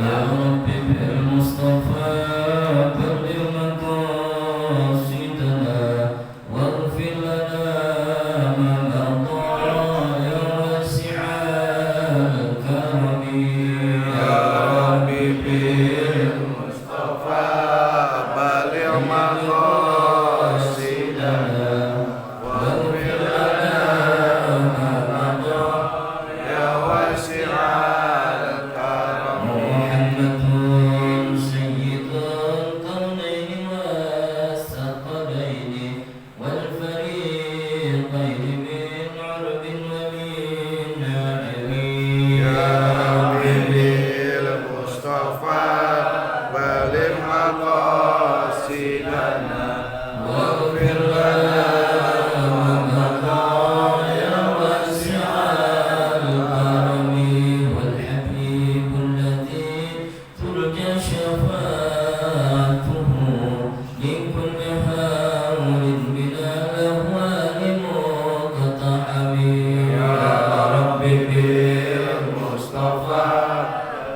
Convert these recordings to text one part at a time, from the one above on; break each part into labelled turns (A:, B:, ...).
A: يا رب بالمصطفى بلغ مقاصدنا واغفر لنا ما مضى يا واسع الكرم
B: يا رب بالمصطفى بلغ مقاصدنا واغفر لنا ما مضى يا واسع الكرم.
A: محمد سيد القرنين والثقلين والفريقين من عرب ومن عجم
B: يا رب بالمصطفى بلغ مقاصدنا واغفر لنا ما مضى
A: يا واسع الكرم والحبيب الذي ترجى شفاعته لكل هول بلا لهوان مقتحم
B: يا رب بالمصطفى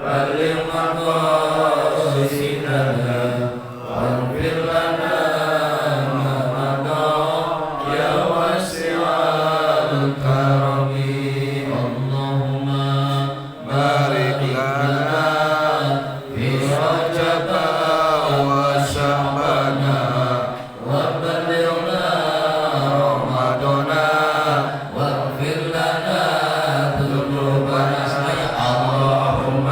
B: بلغ مقاصدنا واغفر لنا ما مضى يا واسع الكرم.
A: اللهم
B: بارك لنا في رجب وشعبان
A: وبلغنا
B: رمضان
A: واغفر لنا ذنوبنا
B: اللهم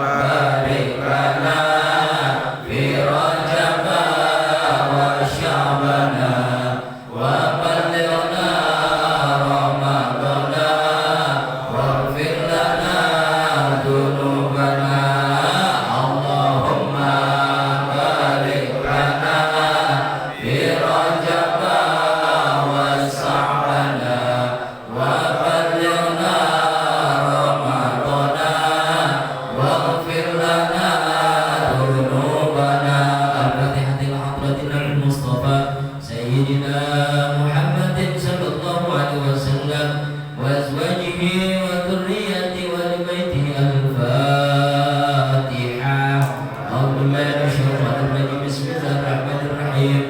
A: بارك لنا في رجب وشعبان وبلغنا رمضان واغفر لنا ذنوبنا اللهم بارك لنا في رجب وشعبان وبلغنا رمضان واغفر لنا ذنوبنا. الفاتحة لحضرة النبي المصطفى سيدنا محمد صلى الله عليه وسلم وأزواجه وذريته ولبيته. الفاتحة. أعوذ بالله من الشيطان الرجيم. بسم الله الرحمن الرحيم.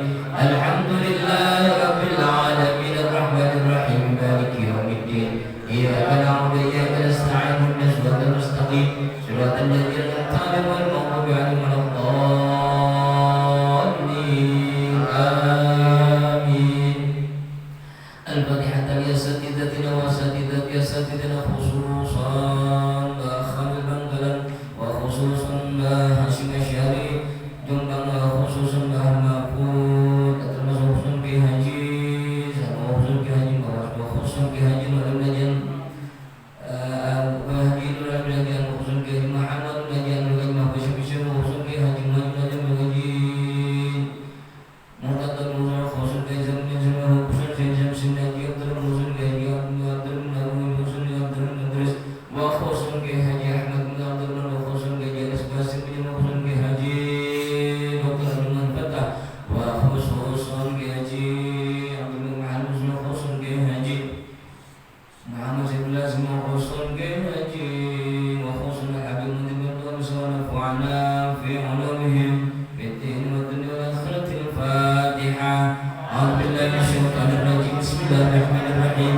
A: الحمد لله رب العالمين الرحمن الرحيم مالك يوم الدين. إياك نعبد وإياك نستعين اهدنا الصراط المستقيم صراط الذين أنعمت عليهم غير المغضوب عليهم ولا الضالين. آمين. الفاتحة لأساتذتنا وأساتذتنا خصوصا خالد بنقلا وخصوصا هاشم الشهري جمعا وخصوصا محمود termasuk Ki Haji sama Ki Haji وخصوصا Ki Haji Nurul Najan Haji Nurul Najan وخصوصا Ki Haji Muhammad Najan Nurul Mahfuz Bishir وخصوصا Ki Haji Muhammad Najan Haji Muhammad Nurul وخصوصا Ki Haji Muhammad وخصوصا Ki Haji Muhammad وخصوصا Ki Haji وخصوصا Ki Haji Ahmad وخصوصا Ki Haji Anas Basim وخصوصا Ki Haji Dr. Abdul Fattah وخصوصا Ki Haji Abdul Muhammad وخصوصا Ki Haji Muhammad Siblas وخصوصا Ki Haji وخصوصا Habib Muhammad ونفعنا في علومهم في الدين والدنيا والآخرة. الفاتحة. أعوذ بالله من الشيطان الرجيم. بسم الله الرحمن الرحيم.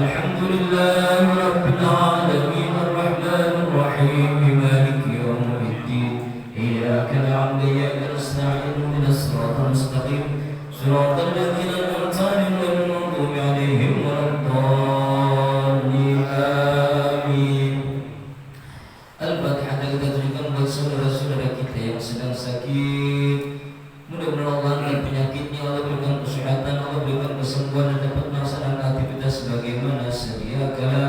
A: الحمد لله رب العالمين الرحمن الرحيم مالك يوم الدين. إياك نعبد وإياك نستعين اهدنا الصراط المستقيم صراط الذين أنعمت عليهم غير المغضوب عليهم ولا الضالين. آمين. Al-Fatihah. Kita tujukan buat saudara-saudara kita yang sedang sakit. Mudah-mudahan Allah angkat penyakitnya, Allah berikan kesehatan, Allah berikan kesembuhan dan dapat melaksanakan aktivitas sebagaimana sedia kala.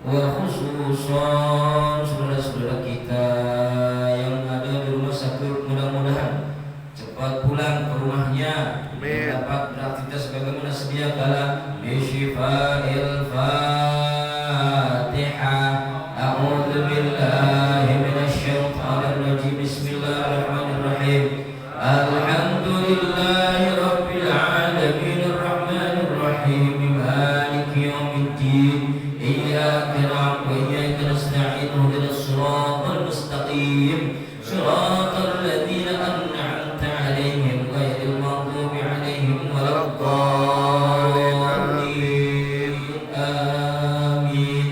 A: Wa khususan saudara-saudara kita yang ada di rumah sakit, mudah-mudahan cepat pulang ke rumahnya dan dapat beraktivitas sebagaimana sedia kala. Bisyifa'il Fatihah. A'udzu billahi minasyaitonir rajim. Bismillahirrahmanirrahim. Alhamdulillahi rabbil alamin arrahmanir rahim maliki yaumiddin. Iyyaka na'budu wa iyyaka nasta'in ihdinas siratal mustaqim المستقيم صراط الذين أنعمت عليهم غير المغضوب عليهم ولا الضالين آمين.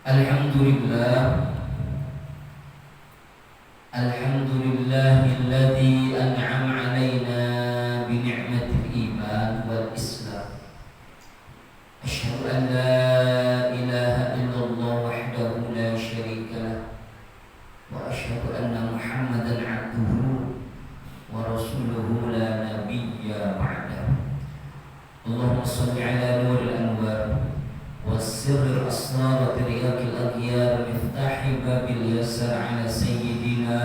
A: الحمد لله الذي أنعم علينا بنعمة الإيمان والإسلام. أشهد أن لا إله إلا الله وحده لا شريك له وأشهد أن محمدا عبده ورسوله لا نبي بعده. اللهم صل على نور الأنوار والسر الأسرار وترياق الأغيار مفتاح باب اليسر على سيدنا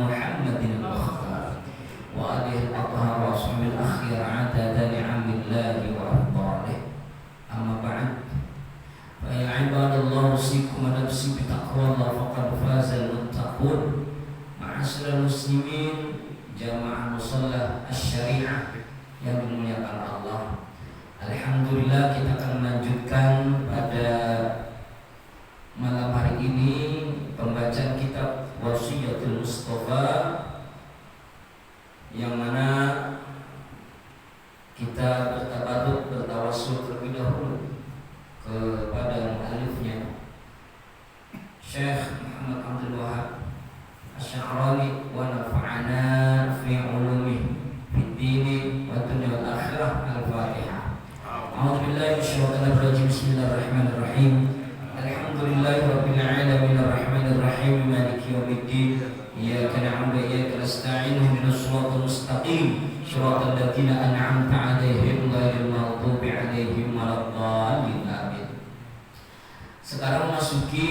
A: محمد المختار وآله الأطهار وأصحابه الأخيار عدد نعم الله وأفضاله. أما بعد فيا عباد الله أوصيكم ونفسي بتقوى الله فقد فاز المتقون. معاشر المسلمين jamaah musalla asy-syariah yang dimuliakan Allah. Alhamdulillah kita akan melanjutkan pada malam hari ini pembacaan kitab Wasiyatul Mustafa, yang mana kita bertabaruk bertawassul terlebih dahulu kepada muallifnya Syekh Muhammad Abdul Wahab Asy-Sya'rani wa nafa'ana fi ulumihi fid dini wa dunya wal akhirah. Al-Fatihah. A'udzu billahi minasyaitonir rajim. Bismillahirrahmanirrahim. Alhamdulillahirabbil alamin arrahmanir rahim maliki yaumiddin. Iyyaka na'budu wa iyyaka nasta'in ihdinas siratal mustaqim siratal ladzina an'amta 'alaihim ghairil maghdubi 'alaihim waladdallin. Amin. Sekarang masuki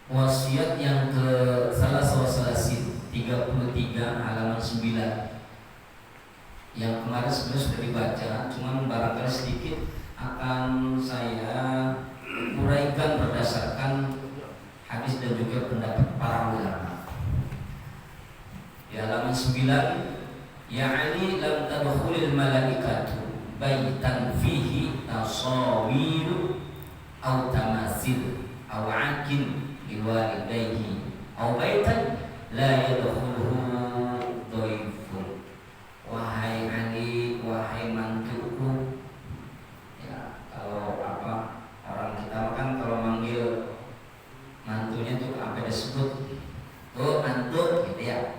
A: wasiat yang ke Salasin 33 halaman 9 yang kemarin sebenarnya sudah dibaca, cuman barangkali sedikit akan saya uraikan berdasarkan hadis dan juga pendapat para ulama. Di halaman 9, ya Ali lam tadkhulil malaikatu baitan fihi tasawiru aw tamasil aw akin liwalidayhi aw baitan la yadkhuluhu dhaifun. Wahai Ali, wahai mantuku, ya kalau orang kita kan kalau manggil mantunya tuh apa disebut tuh mantu gitu ya.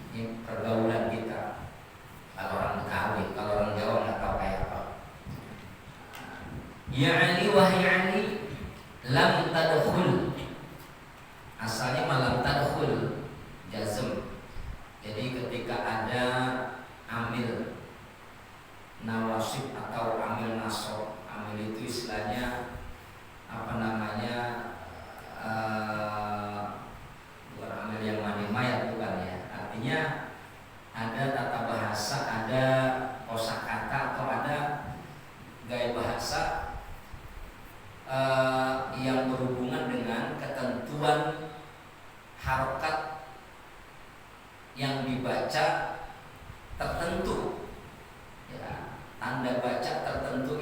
A: Ini pergaulan kita kalau orang Betawi, kalau orang Jawa nggak tahu kayak apa. Ya Ali, wahai Ali, lam tadkhul, asalnya malam tadkhul jazm. Jadi ketika ada amil nawasib atau amil nasab, amil itu istilahnya apa namanya, bukan amil yang mani mayat, bukan ya. Artinya ada tata bahasa, ada kosakata atau ada gaya bahasa yang berhubungan dengan ketentuan harokat yang dibaca tertentu, ya, tanda baca tertentu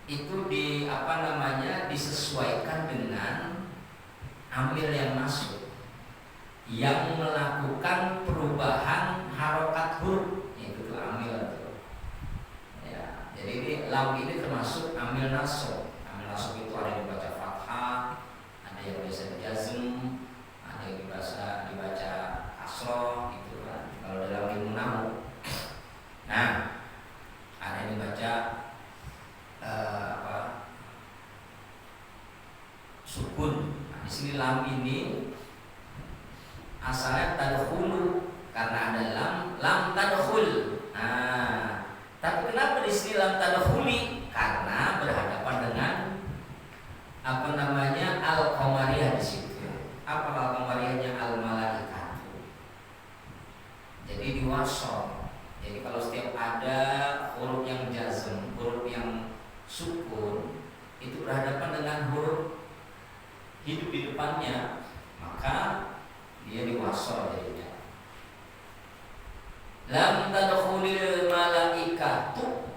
A: itu di apa namanya disesuaikan dengan amil yang masuk, yang melakukan perubahan harokat huruf, itu tuh amil tuh. Ya, jadi ini lam ini termasuk amil nasab. Amil nasab itu ada yang dibaca fathah, ada yang biasa jazm, ada yang dibaca kasroh gitu kan, kalau dalam ilmu nahwu. Nah, ada yang dibaca sukun. Nah, di sini lam ini asalnya tadkhulu, karena ada lam tadkhul. Nah, tapi kenapa di sini lam tadkhuli? Karena berhadapan dengan apa namanya al-qamariyah di situ. Apa al-qamariyahnya? Al-malaikatu. Jadi diwasol. Jadi kalau setiap ada huruf yang jazm, huruf yang sukun, itu berhadapan dengan huruf hidup di depannya, maka dia diwasol jadinya. Lam tadkhulil malaikatu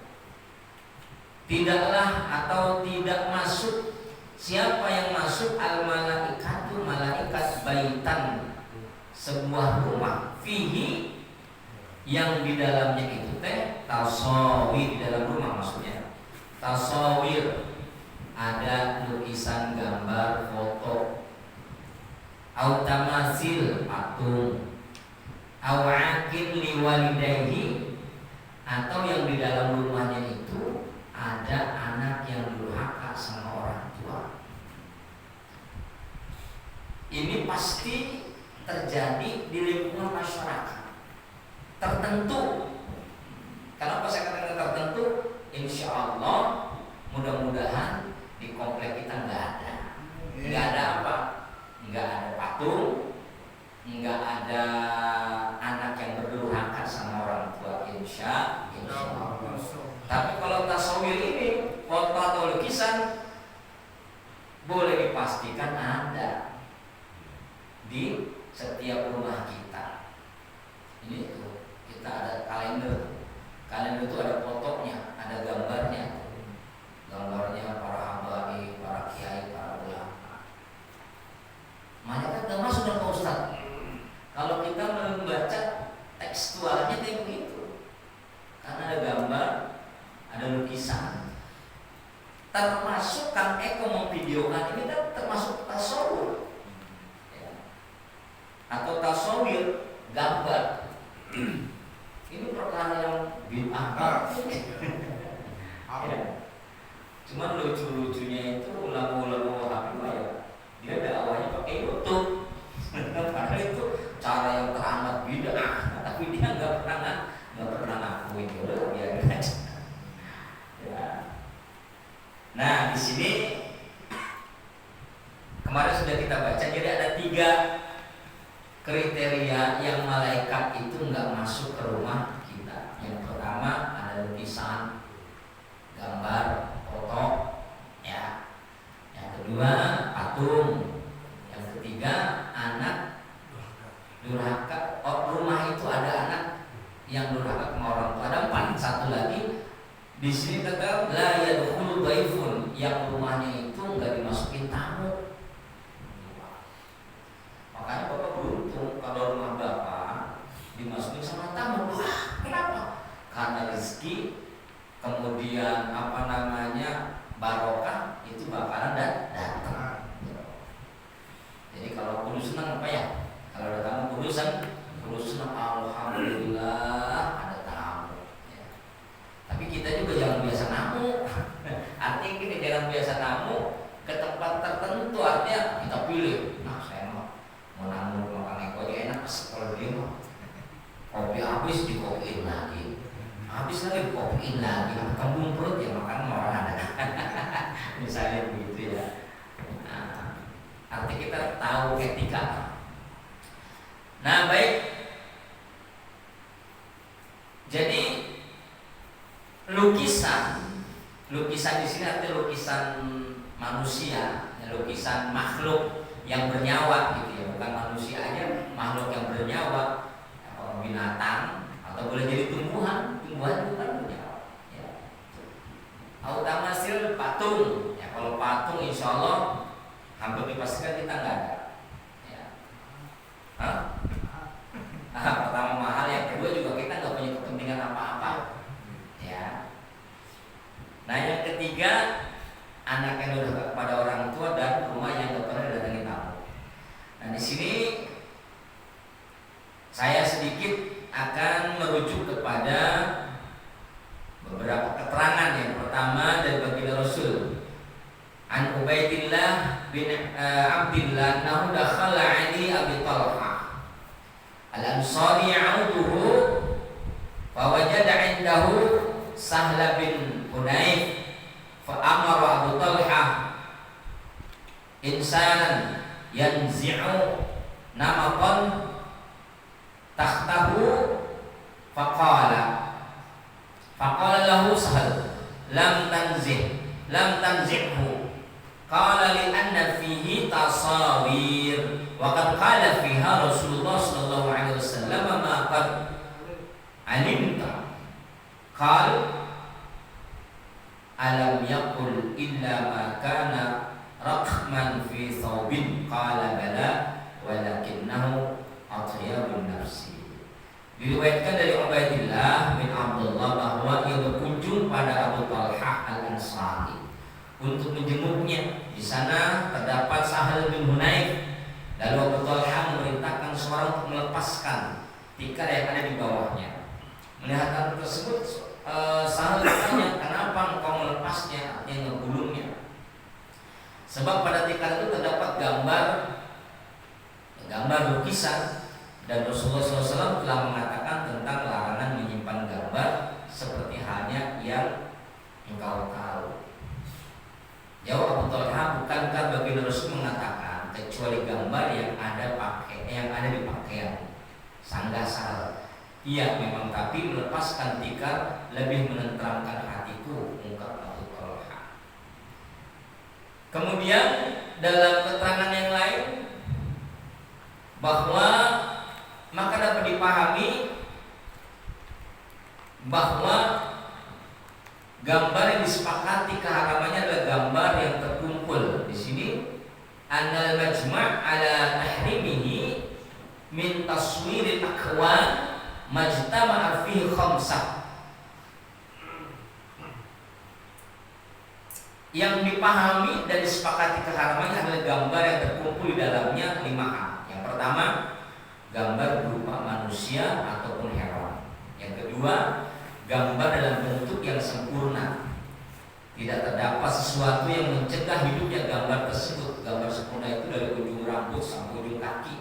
A: tidaklah atau tidak masuk. Siapa yang masuk? Al malaikatu, malaikat, baitan, sebuah rumah, fihi, yang di dalamnya itu teh tasawir, di dalam rumah maksudnya tasawir, ada lukisan, gambar, foto, au tamasil, patung, au akil liwalidayhi, atau yang di dalam rumahnya itu ada anak yang durhaka sama orang tua. Ini pasti terjadi di lingkungan masyarakat tertentu. Kenapa saya katakan tertentu? Insya Allah mudah-mudahan di komplek kita nggak ada. Nggak ada apa? Nggak ada patung, nggak ada anak yang berdurhaka sama orang tua, insya Allah. Tapi kalau tasawir ini, foto atau lukisan, boleh dipastikan ada di setiap rumah kita. Ini tuh, kita ada kalender. Kalender itu ada fotonya, ada gambarnya. Gambarnya para habaib, para kiai, para ulama. Malaikat gak masuk Pak Ustaz. Kalau kita membaca tekstualnya kayak begitu. Karena ada gambar, ada lukisan. Termasuk Kang Eko memvideokan ini kan termasuk tasawur. Atau tasawir, gambar. Ini perkara yang bid'ah. Ya. Cuman lucu-lucunya itu ulama-ulama Wahabi ya, dia dakwahnya pakai YouTube. Padahal itu cara yang teramat bid'ah, tapi dia nggak pernah ngakuin. Udah biarin aja. Ya. Nah di sini kemarin sudah kita baca, jadi ada 3 kriteria yang malaikat itu nggak masuk ke rumah kita. Yang pertama ada lukisan, gambar, foto, ya. Yang kedua patung. Yang ketiga anak durhaka. Rumah itu ada anak yang durhaka sama orang tua. Ada 4. Satu lagi di sini kata la yadkhulu dhaifun, yang rumahnya itu nggak dimasukin tamu. Makanya Bapak beruntung kalau rumah Bapak dimasukin sama tamu. Wah, kenapa? Karena rezeki, kemudian barokah itu bakalan datang. Jadi kalau kudu senang apa ya? Kalau ada tamu kudu senang, alhamdulillah ada tamu. Ya. Tapi kita juga jangan biasa namu. Artinya gini, jangan biasa namu ke tempat tertentu. Artinya kita pilih. Nah, saya mau namu makan Eko aja enak, kalau dia mah kopi habis dikopiin lagi, habis lagi dikopiin lagi, kembung perut ya makan orang ada. Misalnya begitu ya. Nah, arti kita tahu etika. Nah baik, jadi lukisan di sini artinya lukisan manusia, lukisan makhluk yang bernyawa gitu ya, bukan manusia aja, makhluk yang bernyawa, binatang atau boleh jadi tumbuhan bukan bernyawa. Ya. Autamasil patung, ya kalau patung insya Allah hampir dipastikan kita nggak ada. Ya. Pertama mahal, yang kedua juga kita nggak punya kepentingan apa-apa. Ya. Nah yang ketiga, anak yang udah kepada orang tua dan rumah yang nggak pernah datangin tamu. Nah di sini saya sedikit akan merujuk kepada beberapa keterangan. Yang pertama dari baginda Rasul, an Ubaidillah bin Abdillah nahu dakhala ali Abi Talha al-Ansari ya'uduhu fa wajada indahu Sahla bin Hunayf fa amara Abu Talha insanan yanzi'u namaqan takhtahu faqala lahu Sahal lam tanzihhu qala li anna fihi tasawir wa qad qala fiha Rasulullah sallallahu alaihi wasallam ma qad alimta qala alam yaqul illa ma kana raqman fi thawbin qala bala walakinnahu atyabun nafsi. Diriwayatkan dari Ubaidillah bin Abdullah bahwa ia berkunjung pada Abu Talhah Al-Ansari untuk menjenguknya. Di sana terdapat Sahal bin Hunayf. Lalu Abu Talhah memerintahkan seorang untuk melepaskan tikar yang ada di bawahnya. Melihat hal tersebut, Sahal bertanya, kenapa engkau melepasnya, artinya ngegulungnya? Sebab pada tikar itu terdapat gambar lukisan, dan Rasulullah SAW telah mengatakan tentang larangan menyimpan gambar seperti halnya yang engkau tahu. Jawab Abu Talhah, bukankah baginda Rasul mengatakan kecuali gambar yang ada di pakaian? Sanggah Sahal, iya memang, tapi melepaskan tikar lebih menenteramkan hatiku, ungkap Abu Talhah. Kemudian dalam keterangan yang lain bahwa maka dapat dipahami bahwa gambar yang disepakati keharamannya adalah gambar yang terkumpul. Di sini anal majma' ala tahrimihi min taswiril akwan majtama'a fihi khamsah. Yang dipahami dan disepakati keharamannya adalah gambar yang terkumpul di dalamnya 5 hal. Yang pertama, gambar berupa manusia ataupun hewan. Yang kedua, gambar dalam bentuk yang sempurna. Tidak terdapat sesuatu yang mencegah hidupnya gambar tersebut. Gambar sempurna itu dari ujung rambut sampai ujung kaki,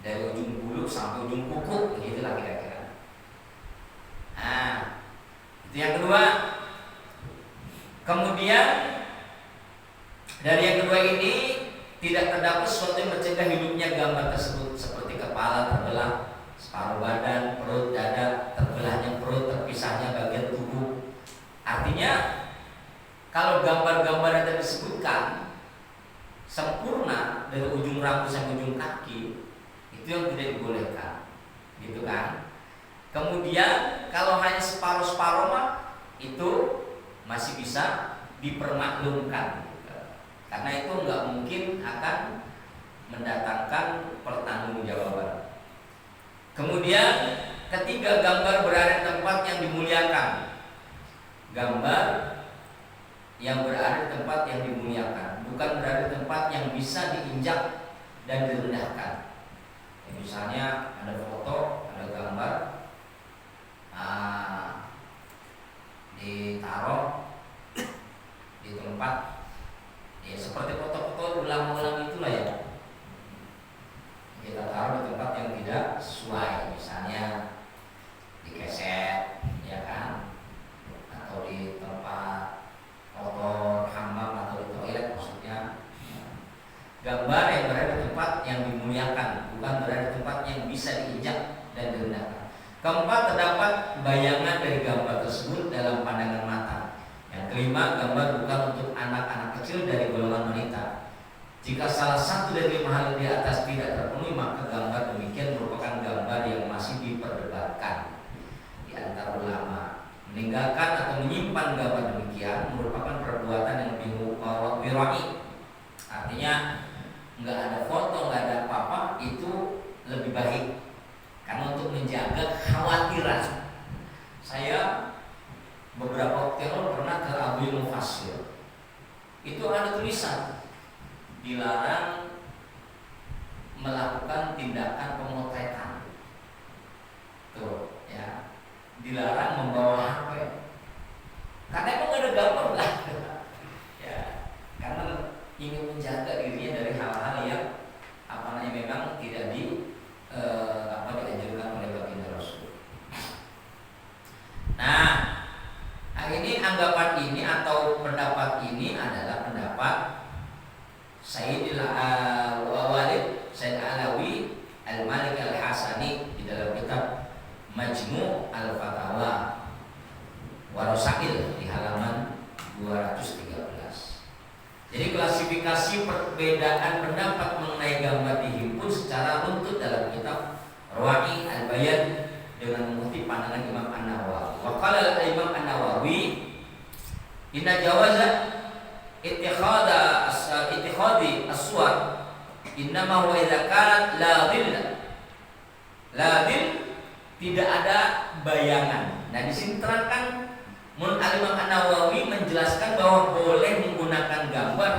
A: dari ujung bulu sampai ujung kuku, begitulah kira-kira. Nah, itu yang kedua. Kemudian dari yang kedua ini tidak terdapat sesuatu yang mencegah hidupnya gambar tersebut, seperti kepala terbelah, separuh badan, perut, dada, terbelahnya perut, terpisahnya bagian tubuh. Artinya kalau gambar-gambar yang tadi disebutkan sempurna dari ujung rambut sampai ujung kaki, itu yang tidak dibolehkan, gitu kan? Kemudian kalau hanya separuh-separuh mah itu masih bisa dipermaklumkan. Karena itu nggak mungkin akan mendatangkan pertanggungjawaban. Kemudian ketiga, gambar berada di tempat yang dimuliakan. Gambar yang berada di tempat yang dimuliakan, bukan berada di tempat yang bisa diinjak dan direndahkan. Ya, misalnya ada foto, ada gambar, ditaruh di tempat, ya seperti foto-foto ulang-ulang itulah ya, kita taruh di tempat yang tidak sesuai, misalnya di keset, ya kan, atau di tempat kotor, hammam atau di toilet maksudnya. Gambar yang berada di tempat yang dimuliakan, bukan berada di tempat yang bisa diinjak dan direndahkan. Keempat, terdapat bayangan dari gambar tersebut dalam pandangan mata. Yang kelima, gambar bukan untuk anak-anak kecil dari golongan wanita. Jika salah satu dari 5 hal di atas tidak terpenuhi, maka gambar demikian merupakan gambar yang masih diperdebatkan di antara ulama. Meninggalkan atau menyimpan gambar demikian merupakan perbuatan yang lebih wiroi. Artinya nggak ada foto, nggak ada apa-apa, itu lebih baik. Karena untuk menjaga kekhawatiran. Saya beberapa waktu yang lalu pernah ke Abu Mufassir. Itu ada tulisan dilarang melakukan tindakan pemotretan. Tuh, ya. Dilarang membawa HP. Karena emang gak ada gambar lah. Ya, karena ingin menjaga dirinya dari hal-hal yang memang tidak dianjurkan oleh baginda Rasul. Nah, ini anggapan ini atau pendapat ini adalah pendapat Sayyidil Walid Sayyid Alawi Al-Malik Al-Hasani di dalam kitab Majmu' Al-Fatawa Warasail di halaman 213. Jadi klasifikasi perbedaan pendapat mengenai gambar dihimpun secara runtut dalam kitab Rawa'i Al-Bayan dengan mengutip pandangan Imam An-Nawawi. Wa qala al-Imam An-Nawawi Inna jawaza ittikhadi as-suwar innama huwa idza kanat la dhilla. La dhill, tidak ada bayangan. Nah, di sini terangkan Al-Imam An-Nawawi menjelaskan bahwa boleh menggunakan gambar,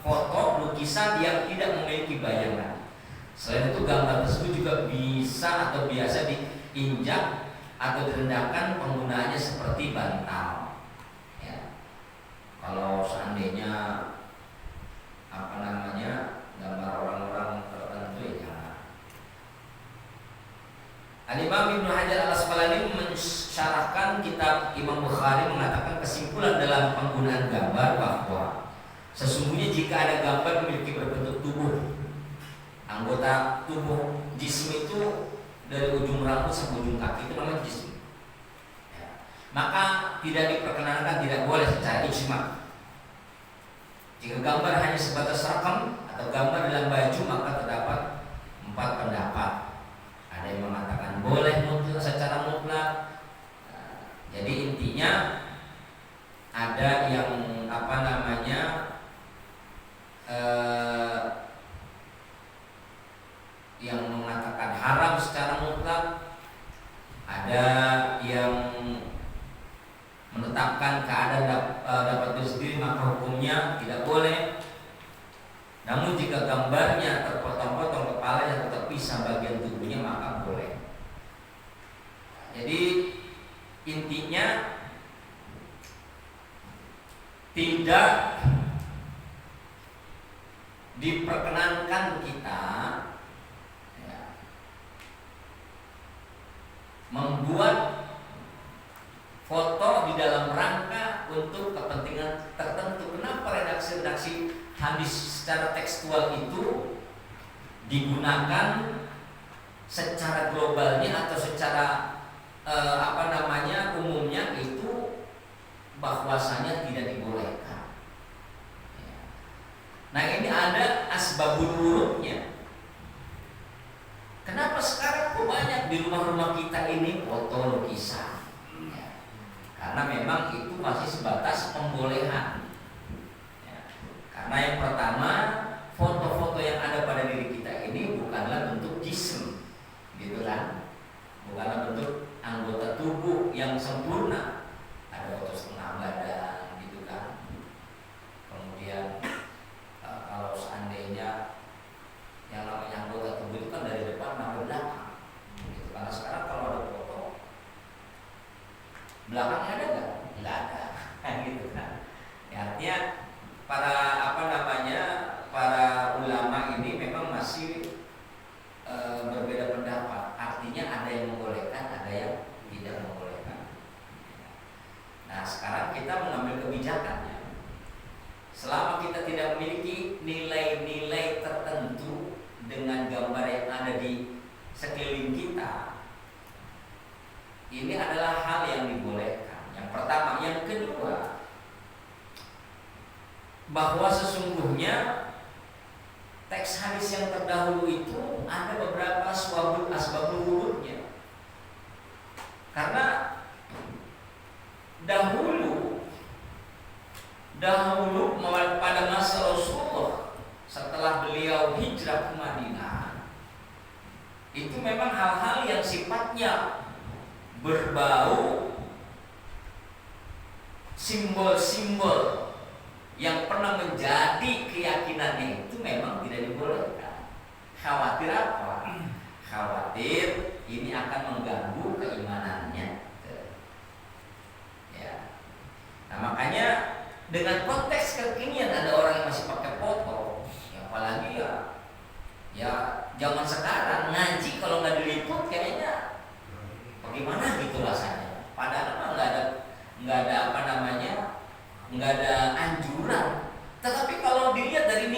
A: foto, lukisan yang tidak memiliki bayangan. Selain itu gambar tersebut juga bisa atau biasa diinjak atau direndahkan, penggunaannya seperti bantal. Ya. Kalau seandainya gambar orang-orang tertentu ya jangan. Al-Imam Ibnu Hajar Al-Asqalani mensyarahkan kitab Imam Bukhari mengatakan kesimpulan dalam penggunaan gambar bahwa sesungguhnya jika ada gambar memiliki berbentuk tubuh, anggota tubuh, jism itu dari ujung rambut sampai ujung kaki itu namanya jism. Ya. Maka tidak diperkenankan, tidak boleh secara ijma. Jika gambar hanya sebatas rakam atau gambar dalam baju, maka terdapat 4 pendapat. Ada yang mengatakan boleh mutlak, secara mutlak. Jadi intinya ada yang yang mengatakan haram secara mutlak, ada yang menetapkan keadaan dapat sendiri maka hukumnya tidak boleh. Namun jika gambarnya terpotong-potong kepalanya atau terpisah bagian tubuhnya maka boleh. Jadi intinya tidak diperkenankan kita membuat foto di dalam rangka untuk kepentingan tertentu. Kenapa redaksi-redaksi hadis secara tekstual itu digunakan secara globalnya atau secara umumnya itu bahwasanya tidak dibolehkan. Nah, ini ada asbabun wurudnya. Kenapa sekarang kok banyak di rumah-rumah kita ini foto lukisan? Ya. Karena memang itu masih sebatas pembolehan. Ya. Karena yang pertama, foto-foto yang ada pada diri kita ini bukanlah bentuk jism, gitu kan? Bukanlah bentuk anggota tubuh yang sempurna. Ada foto setengah badan, gitu kan? Kemudian kalau seandainya yang namanya anggota tubuh itu kan dari depan sampai belakang, gitu. Karena sekarang kalau ada foto belakangnya ada nggak ada, gitu kan? Ya, artinya para ulama ini memang masih berbeda pendapat. Artinya ada yang membolehkan, ada yang tidak membolehkan. Nah, sekarang kita mengambil kebijakannya. Selama kita tidak memiliki nilai-nilai tertentu dengan gambar yang ada di sekeliling kita, ini adalah hal yang dibolehkan. Yang pertama, yang kedua, bahwa sesungguhnya teks hadis yang terdahulu itu ada beberapa asbabul wurudnya. Karena dahulu pada masa Rasulullah setelah beliau hijrah ke Madinah, itu memang hal-hal yang sifatnya berbau simbol-simbol yang pernah menjadi keyakinannya itu memang tidak dibolehkan. Khawatir apa? Khawatir ini akan mengganggu keimanannya. Ya. Nah, makanya dengan konteks kekinian ada orang yang masih pakai foto, ya apalagi ya zaman sekarang ngaji kalau nggak diliput kayaknya bagaimana gitu rasanya. Padahal nggak ada anjuran. Tetapi kalau dilihat dari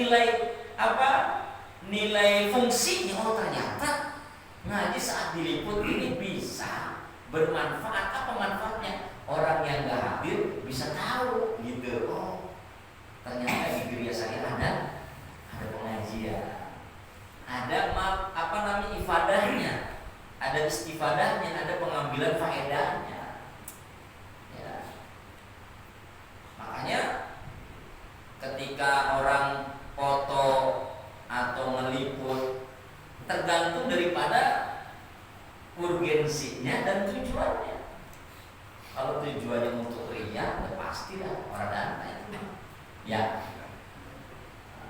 A: nilai fungsinya, oh ternyata ngaji saat diliput ini bisa bermanfaat. Apa manfaatnya? Orang yang nggak hadir bisa tahu gitu. Oh, ternyata di gereja saya ada pengajian, ada ketika orang foto atau meliput tergantung daripada urgensinya dan tujuannya. Kalau tujuannya untuk ria, ya pasti lah orang dana itu. Ya.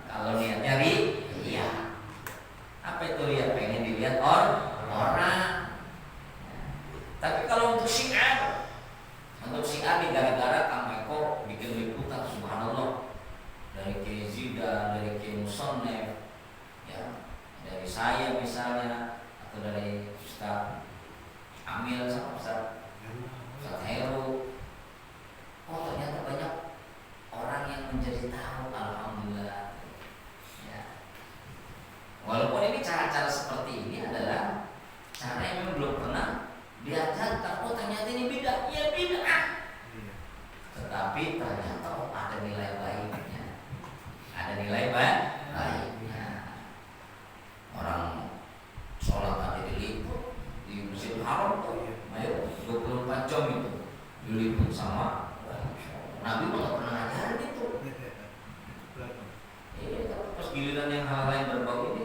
A: Kalau niatnya ria, apa itu ria? Pengen dilihat orang. Tapi kalau untuk syiar nih gara-gara Kang Eko bikin liputan, subhanallah, dari Kiai Zidan, dari Kiai Musonef, ya, dari saya misalnya, atau dari Ustaz Amil sama Ustaz Heru. Oh ternyata banyak orang yang menjadi tahu, alhamdulillah. Ya. Walaupun ini cara-cara seperti ini adalah cara yang memang belum pernah diajarkan. Oh ternyata ini bid'ah, ya bid'ah. Tetapi ternyata ada nilai baiknya. Ada nilai baiknya. Orang sholat tadi diliput di Masjidil Haram tuh, ayo 24 jam itu diliput sama Nabi nggak pernah ngajarin itu. Pas giliran yang hal lain berbau ini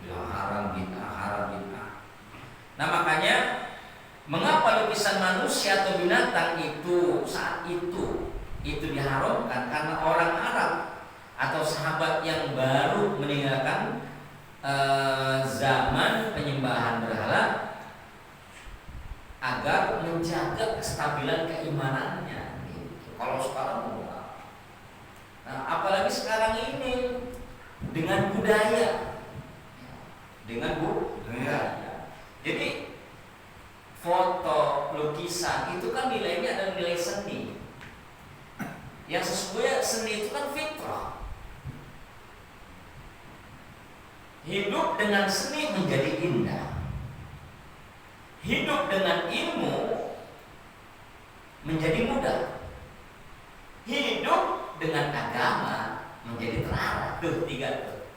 A: bilang haram bid'ah. Nah makanya mengapa lukisan manusia atau binatang itu saat itu diharamkan? Karena orang Arab atau sahabat yang baru meninggalkan zaman penyembahan berhala agar menjaga kestabilan keimanannya. Gitu. Kalau sekarang enggak. Nah, apalagi sekarang ini dengan budaya. Jadi foto, lukisan itu kan nilainya adalah nilai seni. Yang sesungguhnya seni itu kan fitrah. Hidup dengan seni menjadi indah. Hidup dengan ilmu menjadi mudah. Hidup dengan agama menjadi terarah. Tuh tiga tuh.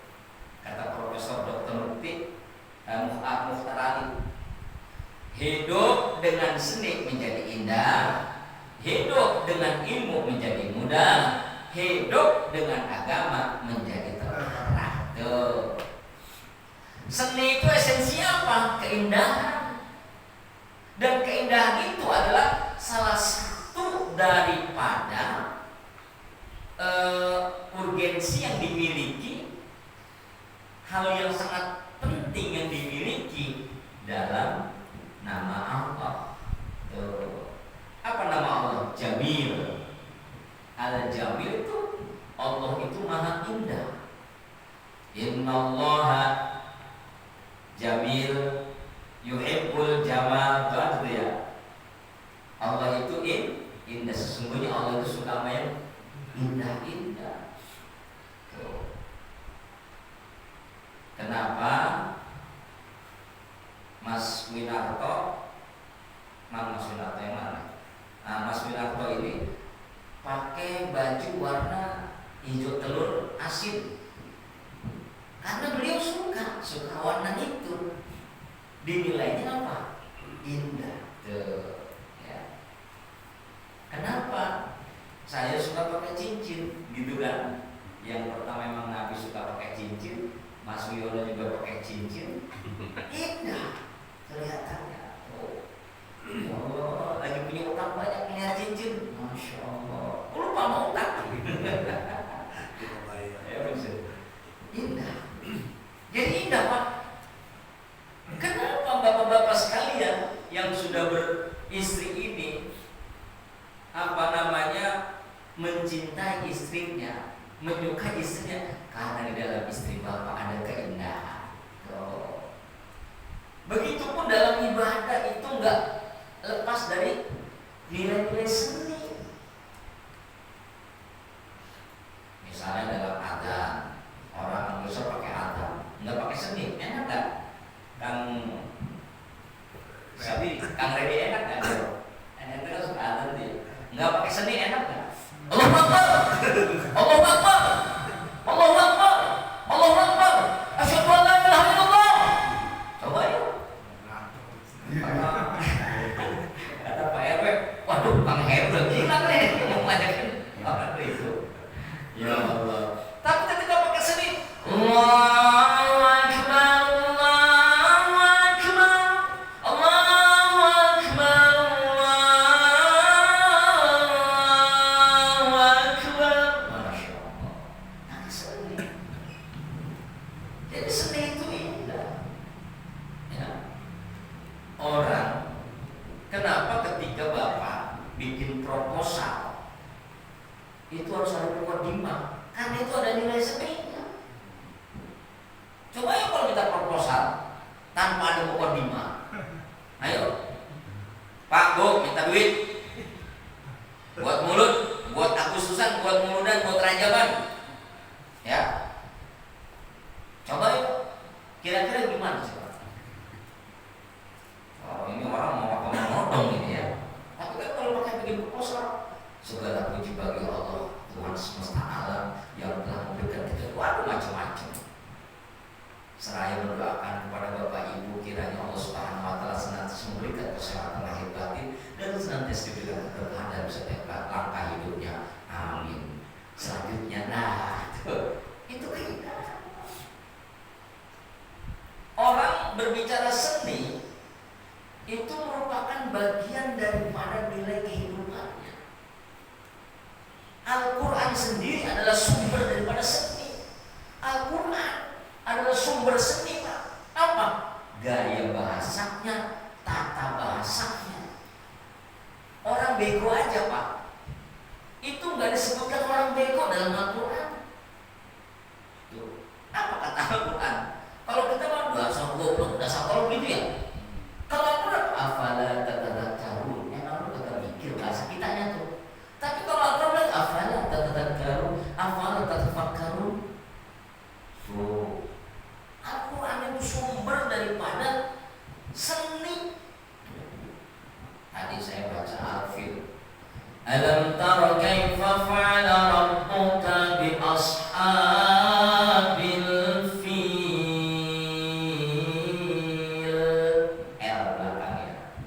A: Kata Profesor Dr. Mukti Mukhtar Ali. Hidup dengan seni menjadi indah. Hidup dengan ilmu menjadi mudah. Hidup dengan agama menjadi terarah. Tuh. Seni itu esensi apa? Keindahan. Dan keindahan itu adalah salah satu daripada urgensi yang dimiliki, hal yang sangat penting yang dimiliki dalam nama Allah. Apa nama Allah? Jamil. Al-Jamil itu Allah itu maha indah. Innallaha jamil yuhibbul jamal. Itu ya. Allah itu indah. Sesungguhnya Allah itu suka main indah-indah. Kenapa Mas Winarto yang mana? Nah, Mas Winarto ini pakai baju warna hijau telur asin karena beliau suka warna itu. Dinilainya apa? Indah. Tuh, ya. Kenapa? Saya suka pakai cincin, gitu kan? Yang pertama memang Nabi suka pakai cincin, Mas Wiono juga pakai cincin, indah kelihatannya. Oh, lagi punya utang banyak lihat cincin, masya Allah. Lupa mau utang. Ya betul. Indah. Jadi indah Pak. Kenapa bapak-bapak sekalian yang sudah beristri ini mencintai istrinya, menyukai istrinya karena di dalam istri bapak ada keindahan. Begitupun dalam ibadah itu enggak lepas dari nilai-nilai seni. Misalnya dalam adzan, orang Indonesia pakai adzan, enggak pakai seni, enak enggak? Kang Redi enak enggak? Enak kan suka adzan dia. Enggak pakai seni enak enggak? Allahu Akbar. Allahu Akbar. Allahu Akbar. Allahu Akbar. Asyhadu an la ilaha illallah. Coba yuk. Kata Pak RW, waduh Kang Heru udah gila nih mau ngajakin orang itu. Ya Allah. itu harus ada mukadimah, karena itu ada nilai seninya. Coba ya kalau kita proposal tanpa ada mukadimah, ayo Pak Bu minta duit buat mulut, buat Agustusan, buat muludan, buat Rajaban, ya. Coba ya, kira-kira gimana sih Pak? Oh, ini orang mau ngomong ini ya. Tapi kan kalau pakai bikin proposal, segala puji bagi Allah Tuhan semesta alam yang telah memberikan kita macam-macam. Seraya mendoakan kepada Bapak Ibu kiranya Allah Subhanahu wa taala senantiasa memberikan kesehatan lahir batin dan senantiasa diberikan keberkahan dalam setiap langkah hidupnya. Amin. Selanjutnya itu keindahan. Orang berbicara seni itu merupakan bagian daripada nilai kehidupannya. Al-Quran sendiri adalah sumber daripada seni. Al-Quran adalah sumber seni, Pak. Apa? Gaya bahasanya, tata bahasanya. Orang bego aja, Pak, itu nggak disebutkan orang bego dalam Al-Quran. Apa kata Al-Quran? Kalau kita mau dasar goblok, dasar tolong gitu ya. Kalau Al-Quran afala tatadzakkarun, yang kamu kagak mikir bahasa kitanya tuh. Tapi kalau Al-Quran afala tatadzakkarun, afala tatafakkarun. Tuh. Al-Quran itu sumber daripada seni. Tadi saya baca Al-Fil. Alam tara kaifa fa'ala rabbuka bi ashabil fil. Belakangnya.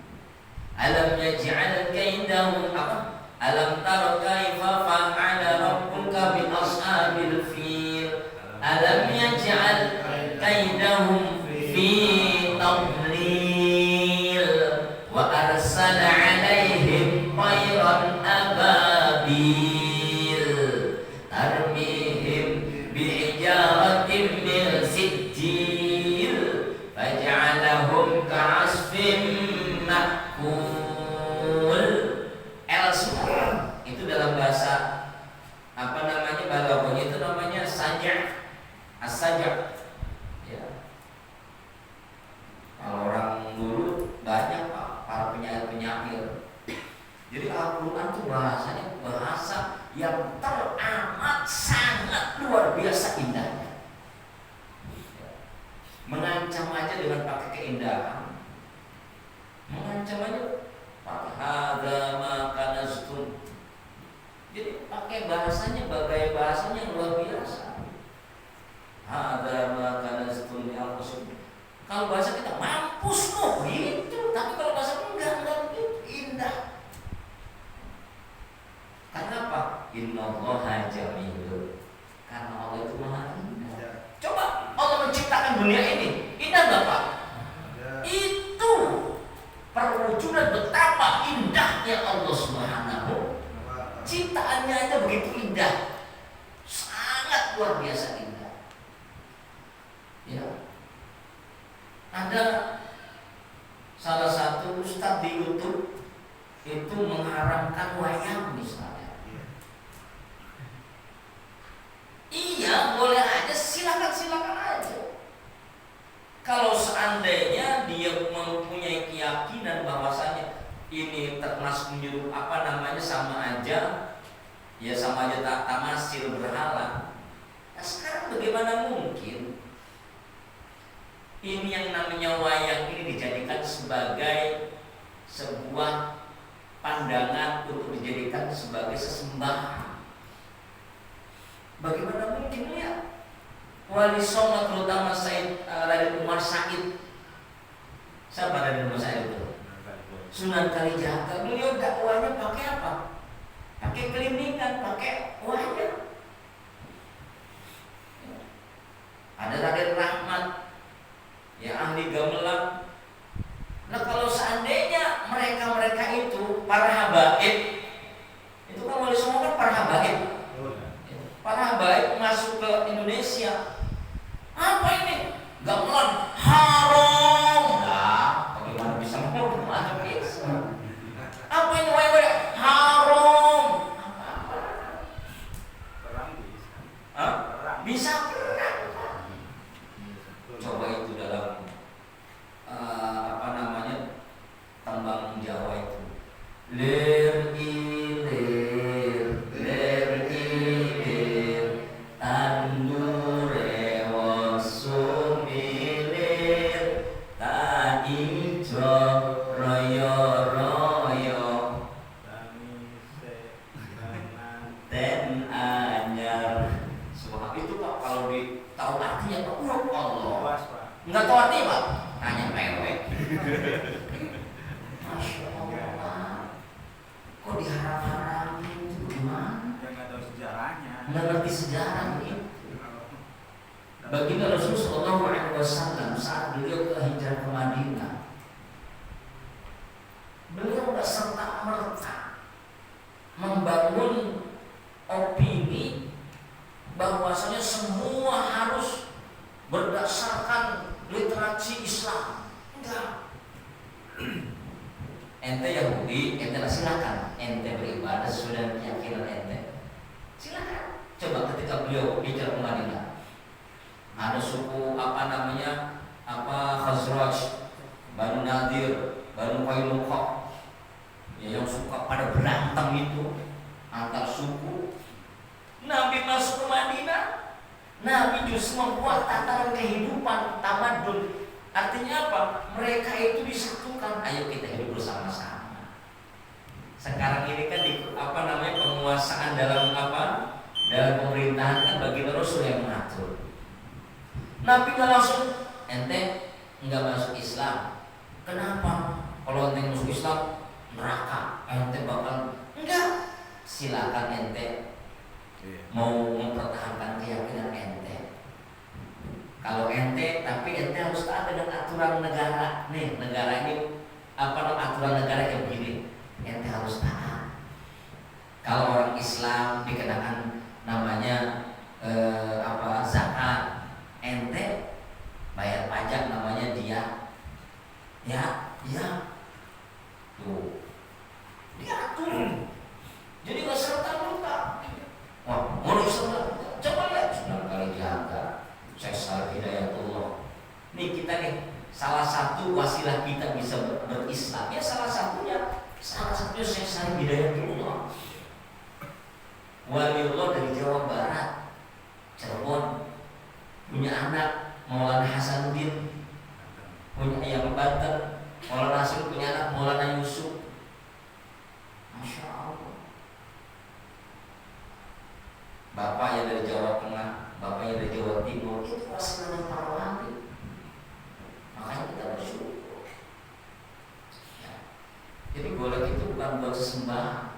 A: Alam yaj'al kaidahum apa? Alam tara kaifa fa'ala rabbuka bi ashabil fil. Alam yaj'al kaidahum fi tadlil wa arsala alaihim tayran ababil tarmihim bi'ijaratin min sijil faj'alahum ka'asfin ma'kul. El-Sur itu dalam bahasa apa namanya, balaghahnya itu namanya saja', as-saja'. Kalau orang dulu banyak Pak, para penyair-penyair. Jadi Al-Quran itu bahasanya bahasa yang teramat sangat luar biasa indahnya. Mengancam aja dengan pakai keindahan. Mengancam aja pakai hadza ma kanaztum. Jadi pakai bahasanya bagai bahasanya yang luar biasa. Hadza ma kanaztum li anfusikum. Kalau bahasa kita mampus loh gitu, tapi kalau bahasa enggak begitu indah. Karena apa? Innallaha jamilun. Karena Allah itu maha indah. Coba Allah menciptakan dunia ini, indah enggak Pak? Itu perwujudan betapa indahnya Allah Subhanahu. Ciptaannya aja begitu indah, sangat luar biasa indah. Ya. Ada salah satu ustadz di YouTube itu mengharamkan wayang misalnya. Iya, boleh aja, silakan aja. Kalau seandainya dia mempunyai keyakinan bahwasanya ini termasuk menyuruh apa namanya sama aja, ya sama aja tamasil berhala. Nah, sekarang bagaimana mungkin ini yang namanya wayang ini dijadikan sebagai sebuah pandangan untuk dijadikan sebagai sesembahan? Bagaimana mungkin ya? Wali Songo terutama Said Raden Umar Said. Siapa Raden Umar Said itu? Sunan Kalijaga. Beliau dakwahnya pakai apa? Pakai keliningan, pakai wayang. Ada Raden Rahmat, ya ahli gamelan. Nah kalau seandainya mereka itu para habaib, itu kan Wali Songo kan para habaib. Para habaib masuk ke Indonesia. Apa ini? Gamelan haram. Nah, bagaimana bisa ngomong macam itu? Apa ini wayang haram? men anyar. Subhanallah itu Pak kalau di tahu artinya Pak, Allah. Enggak tahu artinya Pak, tanya mewek. Masya Allah. Kok diharam-haramin itu gimana?
C: Dia nggak tahu sejarahnya.
A: Nggak ngerti sejarah itu. Baginda Rasul Sallallahu Alaihi Wasallam saat beliau ke hijrah ke Madinah, beliau nggak serta merta membangun opini bahwasanya semua harus berdasarkan literasi Islam. Enggak. Ente Yahudi, ente silakan. Ente beribadah sesuai dengan keyakinan ente. Silakan. Coba ketika beliau hijrah ke Madinah, ada suku Khazraj, Banu Nadir, Banu Qainuqa, ya, yang suka pada berantem itu antar suku. Nabi masuk ke Madinah, Nabi justru membuat tataran kehidupan tamadun. Artinya apa? Mereka itu disatukan. Ayo kita hidup bersama-sama. Sekarang ini kan penguasaan dalam dalam pemerintahan kan bagi Rasul yang mengatur. Nabi nggak langsung, ente nggak masuk Islam. Kenapa? Kalau ente masuk Islam neraka, ente bakal enggak. Silakan ente mau mempertahankan keyakinan ente. Kalau ente, tapi ente harus taat dengan aturan negara. Nih negara ini aturan negara kayak begini. Ente harus taat. Kalau orang Islam dikenakan namanya zakat. Ente bayar pajak namanya dia, ya, tuh diatur. Jadi nggak serta merta. Wah, mau Islam, coba lihat sudah kali diangkat. Syekh Hidayatullah. Nih kita nih salah satu wasilah kita bisa berislam. Ya salah satunya Syekh Hidayatullah. Waliullah dari Jawa Barat, Cirebon. Punya anak Maulana Hasanuddin, punya yang Banten, Maulana Hasan punya anak Maulana Yusuf. Masya Allah. Bapaknya dari Jawa Tengah, bapaknya dari Jawa Timur. Itu wasilah para wali. Makanya kita bersyukur. Ya. Jadi golek itu bukan buat sesembahan.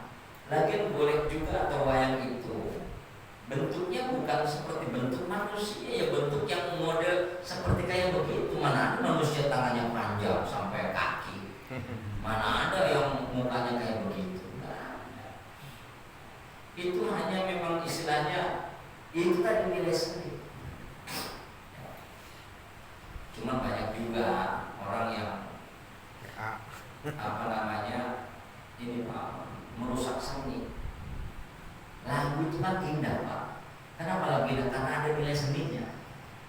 A: Lagian golek juga atau wayang itu bentuknya bukan seperti bentuk manusia, ya bentuk yang model seperti kayak begitu. Mana ada manusia tangannya panjang sampai kaki, mana ada yang mukanya kayak begitu. Nah, itu hanya memang istilahnya itu tadi nilai seni. Cuma banyak juga orang yang ini Pak, merusak seni. Lagu itu kan indah Pak. Kenapa lagu indah? Karena ada nilai seninya.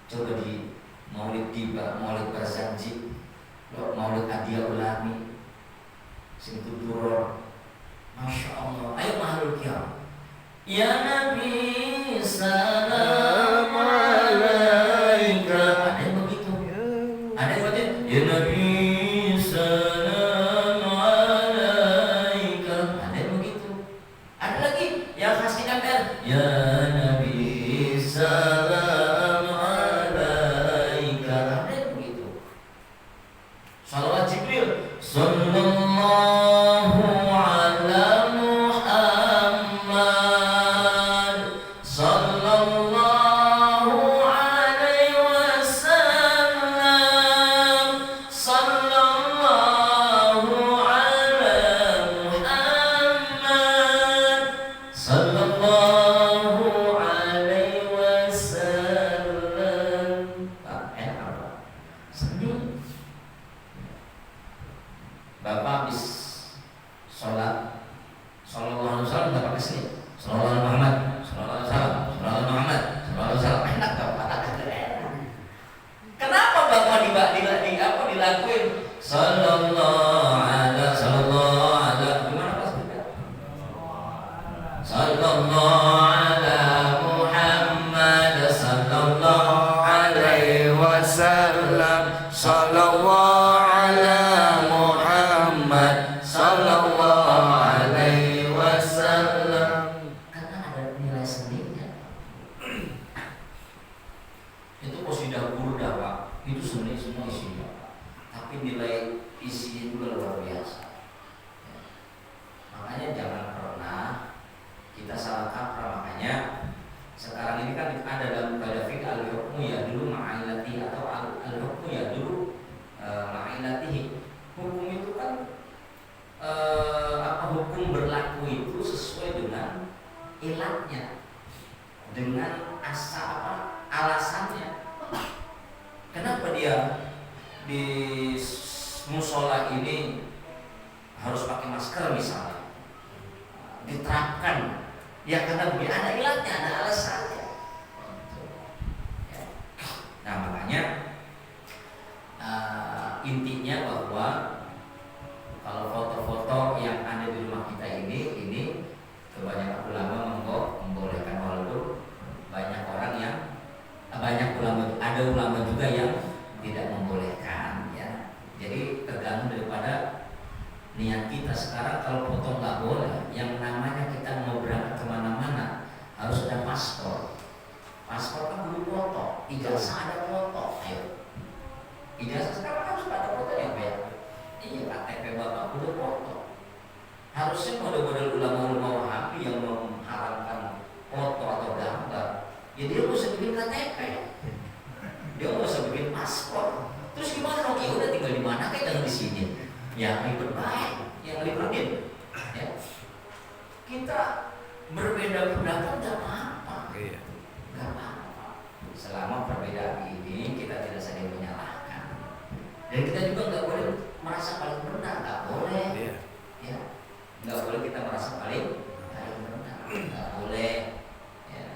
A: Coba di Maulid Tiba, Maulid Barzanji, Maulid Adia Ulami, Sintu Duror. Masya Allah. Ayo Mahluk ya Nabi salam alaika. Ada yang begitu. Ada yang begitu. Ya Nabi salam alaika. Ada yang begitu. Ada lagi yang khas MR. Ya Nabi salam alaika. Ada yang begitu. Salawat Jibril. Sallallahu ala Muhammad. Sallallahu alaihi wasallam. Sallallahu ala Muhammad. Sallallahu alaihi wasallam. Enak apa? Seni. Bapak habis sholat sallallahu alaihi wasallam nggak pakai seni. Sallallahu alaihi Muhammad, sallallahu alaihi wasallam, sallallahu alaihi Muhammad, sallallahu alaihi wasallam. Enak nggak Pak? Enak. Kenapa Bapak dilakuin? Sallallahu ala gimana Pak? Sallallahu ala Muhammad, sallallahu
B: alaihi wasallam. Sallallahu ala Muhammad. Sallallahu alaihi wasallam.
A: karena ada nilai makanya sekarang ini kan ada dalam kaidah fikih al-hukmu ya dulu ma'ilati atau al-hukmu ya dulu ma'ilatihi. Hukum itu kan hukum berlaku itu sesuai dengan ilatnya, dengan alasannya. Kenapa dia di musola ini harus pakai masker misalnya, diterapkan ya karena ada ilatnya, ada alasannya. Nah makanya intinya bahwa kalau foto-foto yang ada di rumah kita ini kebanyakan ulama membolehkan, walaupun banyak orang yang ada ulama juga yang tidak membolehkan ya. Jadi tergantung daripada niat kita. Sekarang kalau foto nggak boleh, yang namanya kita mau berangkat kemana-mana harus ada paspor. Paspor kan perlu foto, ijazah ada foto. Ayo, ijazah sekarang harus ada foto ya, Pak. Iya, KTP bapak udah foto. Harusnya model-model ulama-ulama Wahabi yang mengharamkan foto atau gambar, ya dia nggak usah bikin KTP, dia nggak usah bikin paspor. Terus gimana dong? Ya udah tinggal di mana kayak jangan di sini. Ya ribet baik, yang ribetin. Ya. Kita berbeda pendapat nggak apa-apa, nggak apa-apa. Selama perbedaan ini kita tidak saling menyalahkan, dan kita juga nggak boleh merasa paling benar, nggak boleh. Ya, nggak boleh kita merasa paling benar, nggak boleh. Ya.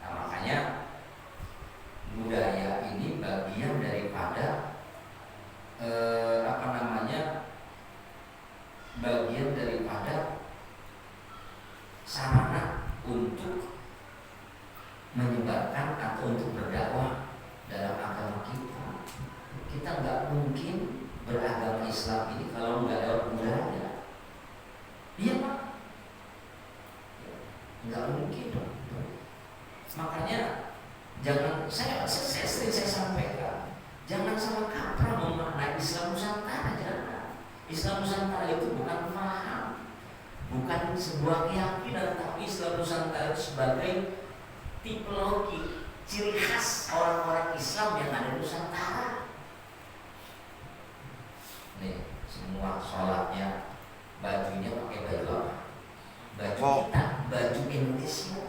A: Nah, makanya budaya ini bagian daripada bagian daripada sarana untuk menyebarkan atau untuk berdakwah dalam agama kita. Kita nggak mungkin beragama Islam ini kalau nggak lewat budaya. Iya Pak, nggak mungkin dong. Makanya jangan saya sering sampaikan, jangan sama kaprah memaknai Islam Nusantara. Jangan. Islam Nusantara itu bukan paham, bukan sebuah keyakinan, tapi Islam Nusantara sebagai tipologi, ciri khas orang-orang Islam yang ada di Nusantara. Nih, semua sholatnya, bajunya pakai baju apa? Baju kita, baju Indonesia.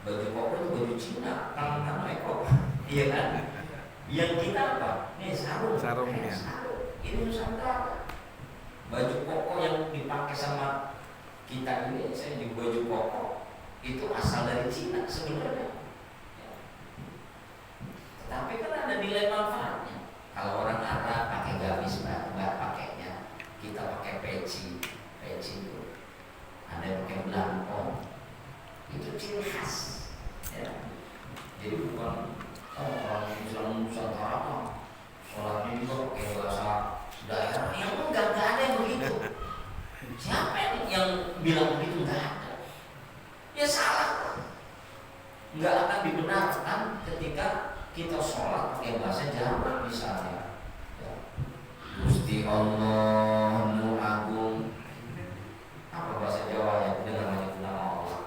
A: Baju koko itu baju Cina, tangan ekor, iya kan? Yang kita apa? Nih sarung.
B: Sarungnya.
A: Sarung. Ini Nusantara. Baju koko yang dipakai sama kita ini, saya di baju koko itu asal dari Cina sebenarnya. Ya. Tapi kan ada nilai manfaatnya. Kalau orang Arab pakai gamis, nggak pakainya. Kita pakai peci itu. Ada yang pakai belangkon. Itu ciri khas. Ya. Jadi bukan orang Islam Nusantara sholatnya juga pakai bahasa daerah. Yang enggak ada yang begitu. Siapa yang bilang begitu? Enggak ada. Ya salah. Enggak akan dibenarkan ketika kita sholat pakai bahasa Jawa misalnya. Ya. Gusti Allah nu agung. Apa bahasa Jawa yang dengan menyebut nama Allah?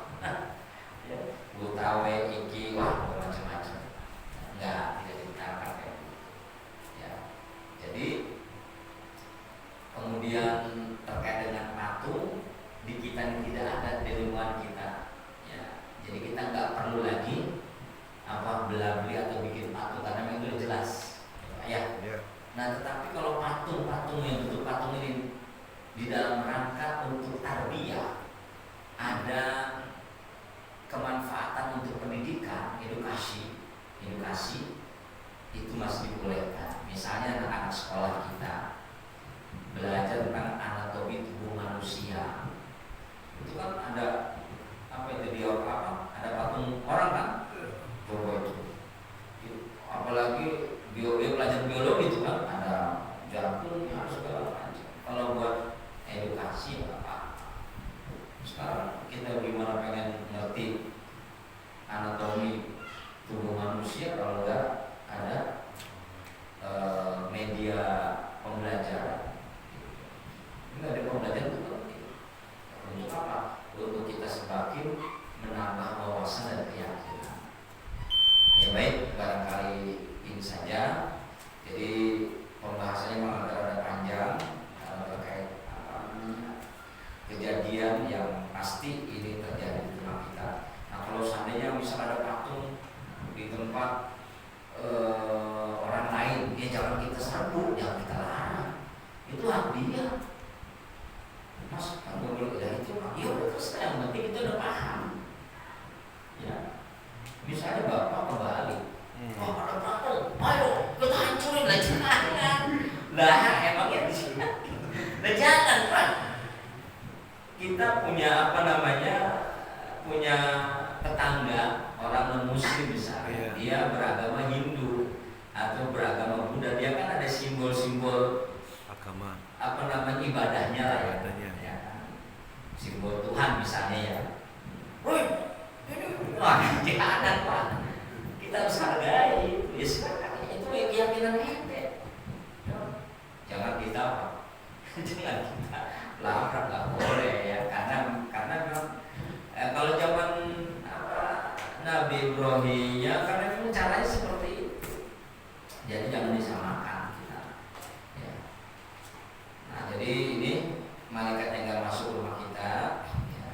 A: Ya. Utawe iki wah macam-macam. Enggak, tidak dibenarkan kayak gitu. Ya. Jadi kemudian terkait dengan patung di kita ini tidak ada di lingkungan kita. Ya. Jadi kita nggak perlu lagi beli atau bikin patung karena itu jelas. Ya. Nah, tetapi kalau patung yang bentuk patung ini di dalam rangka untuk tarbiyah, ada kemanfaatan untuk pendidikan, edukasi itu masih dibolehkan. Misalnya anak-anak sekolah kita belajar tentang anatomi tubuh manusia, itu kan ada ada patung orang kan, coba itu apalagi belajar biologi itu kan ada jantungnya segala macam. Kalau buat edukasi apa? Sekarang kita gimana pengen ngerti anatomi tubuh manusia kalau nggak ada media pembelajaran. Nggak ada pembelajaran itu penting. Untuk apa? Untuk kita semakin menambah wawasan wawasan dan keyakinan. Ya baik, barangkali ini saja. Jadi pembahasannya memang agak panjang karena terkait kejadian yang pasti ini terjadi di rumah kita. Nah kalau seandainya misal ada patung di tempat orang lain, ya jangan kita serbu, jangan kita larang. Itu hak dia. Mas, kan gue bilang ya itu hak dia, udah terserah. Yang penting kita udah paham. Ya, misalnya bapak kembali, oh ada patung, ayo kita hancurin lah jangan. Lah emangnya di sini, lah jangan Pak. Kita punya punya tetangga orang non muslim misalnya, dia beragama Hindu atau beragama Buddha, dia kan ada simbol-simbol
B: agama
A: ibadahnya lah ya, ya kan? Simbol Tuhan misalnya ya. Woi, ini wah jangan Pak, kita harus hargai ya, silakan itu keyakinan ente. Jangan kita jangan kita larang, nggak boleh ya, karena memang kalau zaman Nabi Ibrahim ya, karena memang caranya seperti itu. Jadi jangan disamakan kita. Ya. Nah jadi ini malaikat yang nggak masuk rumah kita. Ya.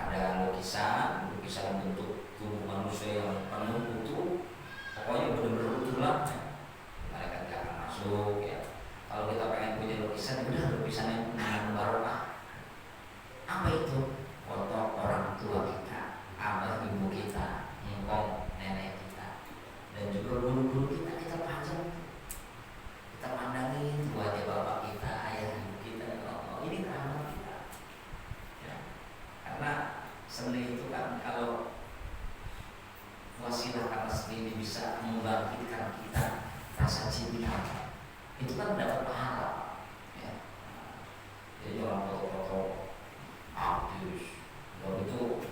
A: Ada lukisan bentuk tubuh manusia yang penuh utuh, pokoknya benar-benar utuh lah. Ya. Malaikat nggak akan masuk. Ya. Kalau kita pengen punya lukisan, udah lukisan yang mengandung barokah. Apa itu? Foto orang tua kita, abah ibu kita, engkong nenek kita, dan juga guru-guru kita pajang, kita pandangin wajah bapak kita, ayah ibu kita. Oh, ini keramat kita. Ya. Karena seni itu kan kalau wasilah karena seni ini bisa membangkitkan kita rasa cinta, itu kan dapat pahala. Ya. Jadi orang foto-foto artis, lalu itu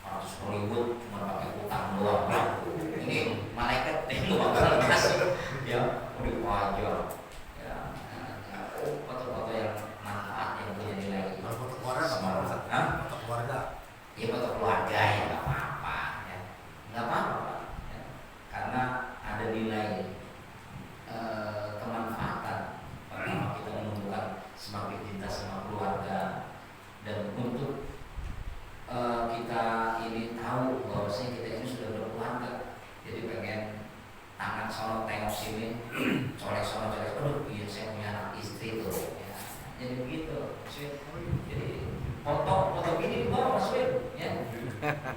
A: artis Hollywood cuma pakai utang doang. Ini malaikat itu bakal kasih ya udah wajar. Ya, foto-foto yang manfaat yang punya nilai.
C: Foto keluarga apa? Foto keluarga.
A: Ya foto keluarga ya nggak apa-apa ya, nggak apa-apa ya. Karena ada nilai kemanfaatan. Pertama kita menunjukkan semakin cinta sama keluarga, dan untuk kita ini tahu bahwasanya kita ini sudah berkeluarga. Jadi pengen tangan sono tengok sini, colek sono colek, aduh iya saya punya anak istri tuh ya. Jadi begitu. Jadi foto gini dibawa Mas Win ya.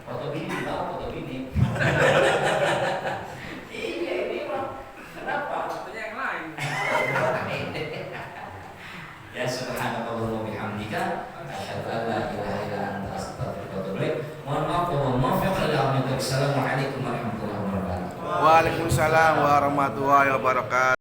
A: Foto gini dibawa, foto gini. Iya ini Bang. Kenapa?
D: Fotonya yang lain.
A: Ya subhanallah wa bihamdika asyhadu an la ilaha illa anta astaghfiruka wa atubu ilaik. Mohon maaf wa maaf ya kalau. Assalamualaikum warahmatullahi wabarakatuh.
B: Waalaikumsalam warahmatullahi wabarakatuh.